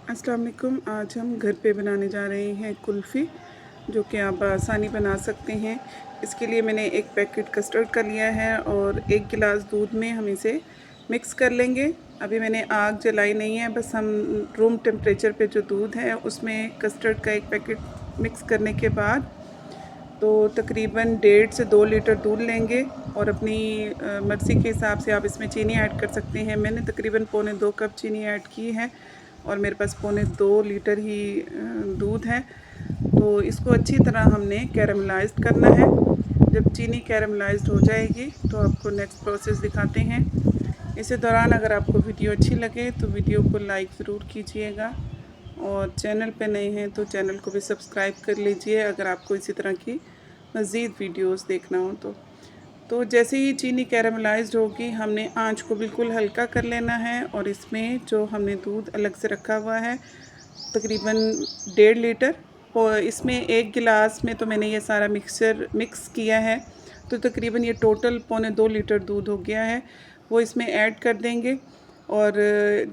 अस्सलाम वालेकुम। आज हम घर पे बनाने जा रहे हैं कुल्फ़ी, जो कि आप आसानी बना सकते हैं। इसके लिए मैंने एक पैकेट कस्टर्ड का लिया है और 1 गिलास दूध में हम इसे मिक्स कर लेंगे। अभी मैंने आग जलाई नहीं है, बस हम रूम टेम्परेचर पे जो दूध है उसमें कस्टर्ड का एक पैकेट मिक्स करने के बाद तो तकरीबन 1.5 से 2 लीटर दूध लेंगे और अपनी मर्ज़ी के हिसाब से आप इसमें चीनी ऐड कर सकते हैं। मैंने तकरीबन पौने 2 कप चीनी ऐड की है और मेरे पास पौने 2 लीटर ही दूध है। तो इसको अच्छी तरह हमने कैरमलाइज़्ड करना है। जब चीनी कैरमलाइज़्ड हो जाएगी तो आपको नेक्स्ट प्रोसेस दिखाते हैं। इसी दौरान अगर आपको वीडियो अच्छी लगे तो वीडियो को लाइक ज़रूर कीजिएगा और चैनल पे नए हैं तो चैनल को भी सब्सक्राइब कर लीजिए अगर आपको इसी तरह की मज़ीद वीडियोस देखना हो तो जैसे ही चीनी कैरमलाइज्ड होगी हमने आंच को बिल्कुल हल्का कर लेना है और इसमें जो हमने दूध अलग से रखा हुआ है तकरीबन 1.5 लीटर और इसमें 1 गिलास में तो मैंने ये सारा मिक्सचर मिक्स किया है तो तकरीबन ये टोटल पौने 2 लीटर दूध हो गया है। वो इसमें ऐड कर देंगे और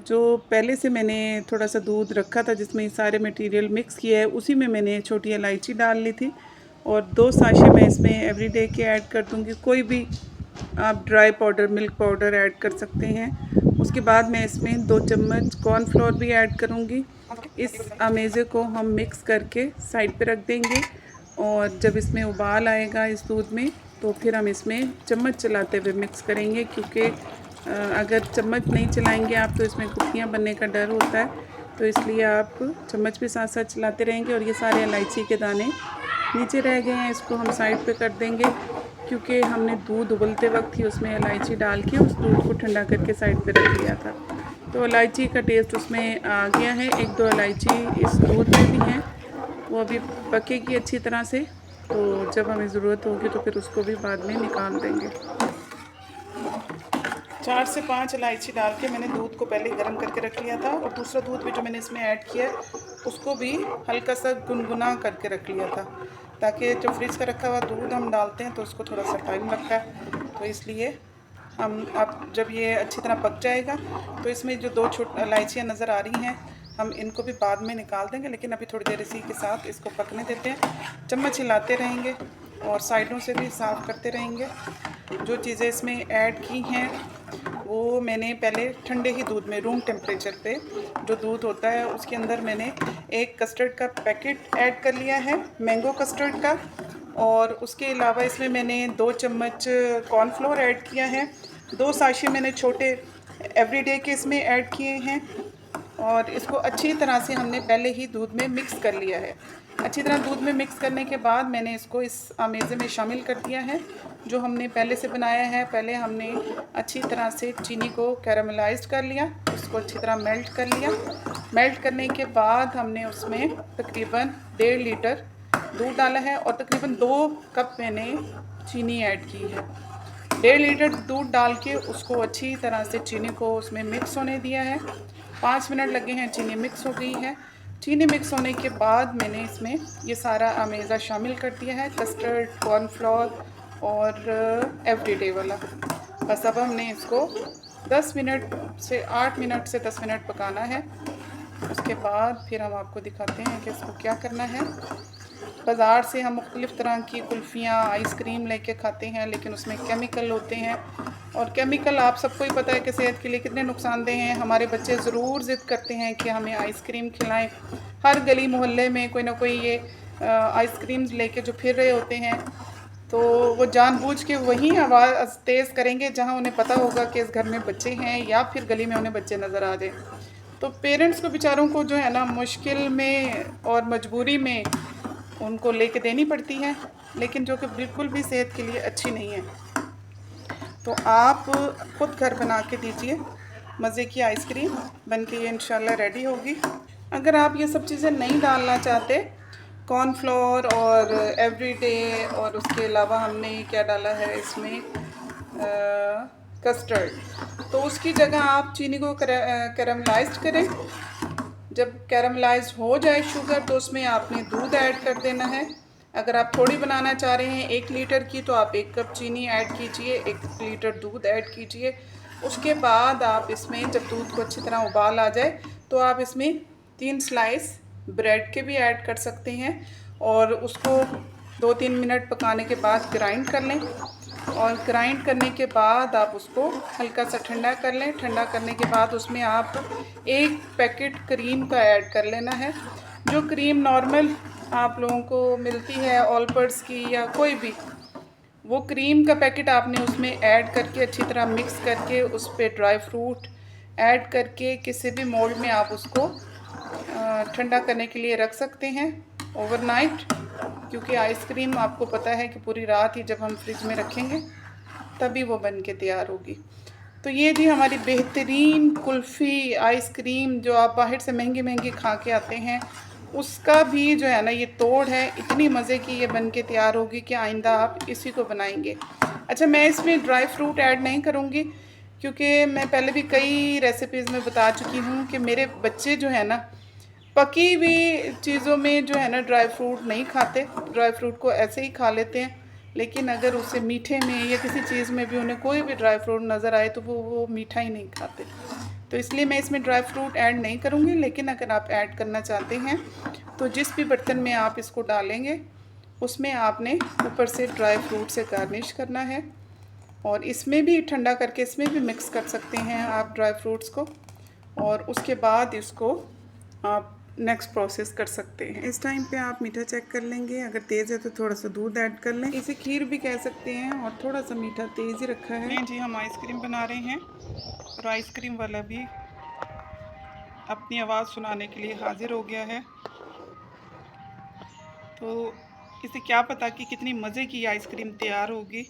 जो पहले से मैंने थोड़ा सा दूध रखा था जिसमें ये सारे मटेरियल मिक्स किया है उसी में मैंने छोटी इलायची डाल ली थी और 2 साशे मैं इसमें एवरीडे के ऐड कर दूंगी। कोई भी आप dry powder milk powder add कर सकते हैं। उसके बाद मैं इसमें 2 चम्मच कॉर्नफ्लोर भी ऐड करूंगी। इस अमेज़े को हम मिक्स करके साइड पे रख देंगे और जब इसमें उबाल आएगा इस दूध में तो फिर हम इसमें चम्मच चलाते हुए मिक्स करेंगे, क्योंकि अगर चम्मच नहीं चलाएंगे आप तो इसमें गुठलियाँ बनने का डर होता है। तो इसलिए आप चम्मच भी साथ साथ चलाते रहेंगे। और ये सारे इलायची के दाने नीचे रह गए हैं, इसको हम साइड पे कर देंगे क्योंकि हमने दूध उबलते वक्त ही उसमें इलायची डाल के उस दूध को ठंडा करके साइड पे रख लिया था। तो इलायची का टेस्ट उसमें आ गया है। 1-2 इलायची इस दूध में भी हैं, वो अभी पकेगी अच्छी तरह से। तो जब हमें ज़रूरत होगी तो फिर उसको भी बाद में निकाल देंगे। 4 से 5 इलायची डाल के मैंने दूध को पहले गर्म करके रख लिया था और दूसरा दूध भी जो मैंने इसमें ऐड किया है उसको भी हल्का सा गुनगुना करके रख लिया था, ताकि जो फ्रिज का रखा हुआ दूध हम डालते हैं तो उसको थोड़ा सा टाइम लगता है। तो इसलिए हम अब जब ये अच्छी तरह पक जाएगा तो इसमें जो 2 छोटी इलायचियाँ नज़र आ रही हैं हम इनको भी बाद में निकाल देंगे, लेकिन अभी थोड़ी देर इसी के साथ इसको पकने देते हैं। चम्मच हिलाते रहेंगे और साइडों से भी साफ़ करते रहेंगे। जो चीज़ें इसमें ऐड की हैं वो मैंने पहले ठंडे ही दूध में रूम टेम्परेचर पे जो दूध होता है उसके अंदर मैंने एक कस्टर्ड का पैकेट ऐड कर लिया है, मैंगो कस्टर्ड का। और उसके अलावा इसमें मैंने 2 चम्मच कॉर्नफ्लोर ऐड किया है, 2 साशे मैंने छोटे एवरीडे के इसमें ऐड किए हैं और इसको अच्छी तरह से हमने पहले ही दूध में मिक्स कर लिया है। अच्छी तरह दूध में मिक्स करने के बाद मैंने इसको इस अमेज़े में शामिल कर दिया है जो हमने पहले से बनाया है। पहले हमने अच्छी तरह से चीनी को कैरामलाइज़ कर लिया, उसको अच्छी तरह मेल्ट कर लिया। मेल्ट करने के बाद हमने उसमें तकरीबन 1.5 लीटर दूध डाला है और तकरीबन 2 कप मैंने चीनी ऐड की है। 1.5 लीटर दूध डाल के उसको अच्छी तरह से चीनी को उसमें मिक्स होने दिया है। 5 मिनट लगे हैं, चीनी मिक्स हो गई है। चीनी मिक्स होने के बाद मैंने इसमें ये सारा अमेज़ा शामिल कर दिया है, कस्टर्ड, कॉर्नफ्लोर और एवरीडे वाला। बस अब हमने इसको 10 मिनट से 8 मिनट से 10 मिनट पकाना है। उसके बाद फिर हम आपको दिखाते हैं कि इसको क्या करना है। बाज़ार से हम मुख्तलिफ़ तरह की कुल्फ़ियाँ, आइसक्रीम लेके खाते हैं, लेकिन उसमें केमिकल होते हैं और केमिकल आप सबको ही पता है कि सेहत के लिए कितने नुकसानदेह हैं। हमारे बच्चे ज़रूर ज़िद करते हैं कि हमें आइसक्रीम खिलाएं। हर गली मोहल्ले में कोई ना कोई ये आइसक्रीम्स लेके जो फिर रहे होते हैं, तो वो जानबूझ के वहीं आवाज़ तेज़ करेंगे जहाँ उन्हें पता होगा कि इस घर में बच्चे हैं या फिर गली में उन्हें बच्चे नज़र आ जाए। तो पेरेंट्स को बेचारों को जो है ना मुश्किल में और मजबूरी में उनको लेके देनी पड़ती है, लेकिन जो कि बिल्कुल भी सेहत के लिए अच्छी नहीं है। तो आप ख़ुद घर बना के दीजिए, मज़े की आइसक्रीम बन के ये इंशाल्लाह रेडी होगी। अगर आप ये सब चीज़ें नहीं डालना चाहते, कॉर्नफ्लोर और एवरीडे और उसके अलावा हमने क्या डाला है इसमें कस्टर्ड, तो उसकी जगह आप चीनी को कैरमलाइज्ड करें। जब कैरमलाइज हो जाए शुगर तो उसमें आपने दूध ऐड कर देना है। अगर आप थोड़ी बनाना चाह रहे हैं 1 लीटर की तो आप 1 कप चीनी ऐड कीजिए, 1 लीटर दूध ऐड कीजिए। उसके बाद आप इसमें जब दूध को अच्छी तरह उबाल आ जाए तो आप इसमें 3 स्लाइस ब्रेड के भी ऐड कर सकते हैं और उसको 2-3 मिनट पकाने के बाद ग्राइंड कर लें। और ग्राइंड करने के बाद आप उसको हल्का सा ठंडा कर लें। ठंडा करने के बाद उसमें आप 1 पैकेट क्रीम का ऐड कर लेना है। जो क्रीम नॉर्मल आप लोगों को मिलती है ऑलपर्स की या कोई भी, वो क्रीम का पैकेट आपने उसमें ऐड करके अच्छी तरह मिक्स करके उस पर ड्राई फ्रूट ऐड करके किसी भी मोल्ड में आप उसको ठंडा करने के लिए रख सकते हैं ओवरनाइट, क्योंकि आइसक्रीम आपको पता है कि पूरी रात ही जब हम फ्रिज में रखेंगे तभी वो बन के तैयार होगी। तो ये जी हमारी बेहतरीन कुल्फ़ी आइसक्रीम जो आप बाहर से महंगी महंगी खा के आते हैं, उसका भी जो है ना ये तोड़ है। इतनी मज़े की ये बन के तैयार होगी कि आइंदा आप इसी को बनाएंगे। अच्छा, मैं इसमें ड्राई फ्रूट ऐड नहीं करूँगी क्योंकि मैं पहले भी कई रेसिपीज़ में बता चुकी हूँ कि मेरे बच्चे जो है ना पकी हुई चीज़ों में जो है ना ड्राई फ्रूट नहीं खाते, ड्राई फ्रूट को ऐसे ही खा लेते हैं। लेकिन अगर उसे मीठे में या किसी चीज़ में भी उन्हें कोई भी ड्राई फ्रूट नज़र आए तो वो मीठा ही नहीं खाते। तो इसलिए मैं इसमें ड्राई फ्रूट ऐड नहीं करूँगी। लेकिन अगर आप ऐड करना चाहते हैं तो जिस भी बर्तन में आप इसको डालेंगे उसमें आपने ऊपर से ड्राई फ्रूट से गार्निश करना है। और इसमें भी ठंडा करके इसमें भी मिक्स कर सकते हैं आप ड्राई फ्रूट्स को, और उसके बाद इसको आप नेक्स्ट प्रोसेस कर सकते हैं। इस टाइम पे आप मीठा चेक कर लेंगे, अगर तेज़ है तो थोड़ा सा दूध ऐड कर लें। इसे खीर भी कह सकते हैं और थोड़ा सा मीठा तेज़ ही रखा है। नहीं जी, हम आइसक्रीम बना रहे हैं और आइसक्रीम वाला भी अपनी आवाज़ सुनाने के लिए हाजिर हो गया है। तो इसे क्या पता कि कितनी मज़े की आइसक्रीम तैयार होगी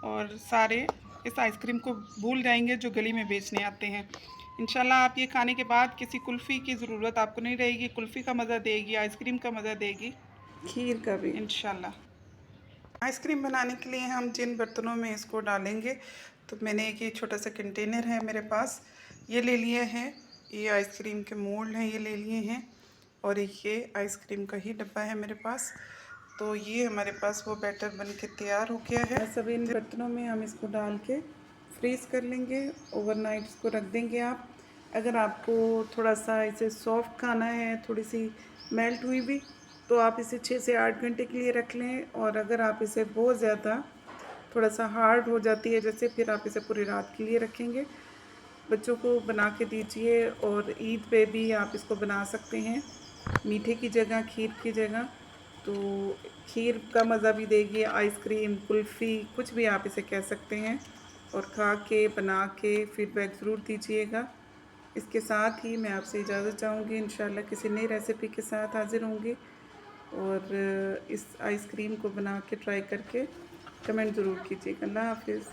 और सारे इस आइसक्रीम को भूल जाएंगे जो गली में बेचने आते हैं। इंशाल्लाह आप ये खाने के बाद किसी कुल्फ़ी की ज़रूरत आपको नहीं रहेगी। कुल्फ़ी का मज़ा देगी, आइसक्रीम का मज़ा देगी, खीर का भी इंशाल्लाह। आइसक्रीम बनाने के लिए हम जिन बर्तनों में इसको डालेंगे, तो मैंने एक ये छोटा सा कंटेनर है मेरे पास, ये ले लिया है। ये आइसक्रीम के मोल्ड हैं, ये ले लिए हैं। और एक ये आइसक्रीम का ही डब्बा है मेरे पास। तो ये हमारे पास वो बैटर बन के तैयार हो गया है। सब इन बर्तनों में हम इसको डाल के फ्रीज़ कर लेंगे। ओवरनाइट इसको रख देंगे आप। अगर आपको थोड़ा सा इसे सॉफ्ट खाना है, थोड़ी सी मेल्ट हुई भी, तो आप इसे 6 से 8 घंटे के लिए रख लें। और अगर आप इसे बहुत ज़्यादा थोड़ा सा हार्ड हो जाती है जैसे, फिर आप इसे पूरी रात के लिए रखेंगे। बच्चों को बना के दीजिए और ईद पे भी आप इसको बना सकते हैं, मीठे की जगह, खीर की जगह। तो खीर का मज़ा भी देगी आइसक्रीम, कुल्फ़ी, कुछ भी आप इसे कह सकते हैं। और खा के बना के फीडबैक ज़रूर दीजिएगा। इसके साथ ही मैं आपसे इजाज़त चाहूँगी। इंशाल्लाह किसी नई रेसिपी के साथ हाज़िर होंगी। और इस आइसक्रीम को बना के ट्राई करके कमेंट ज़रूर कीजिएगा। अल्लाह हाफ़िज़।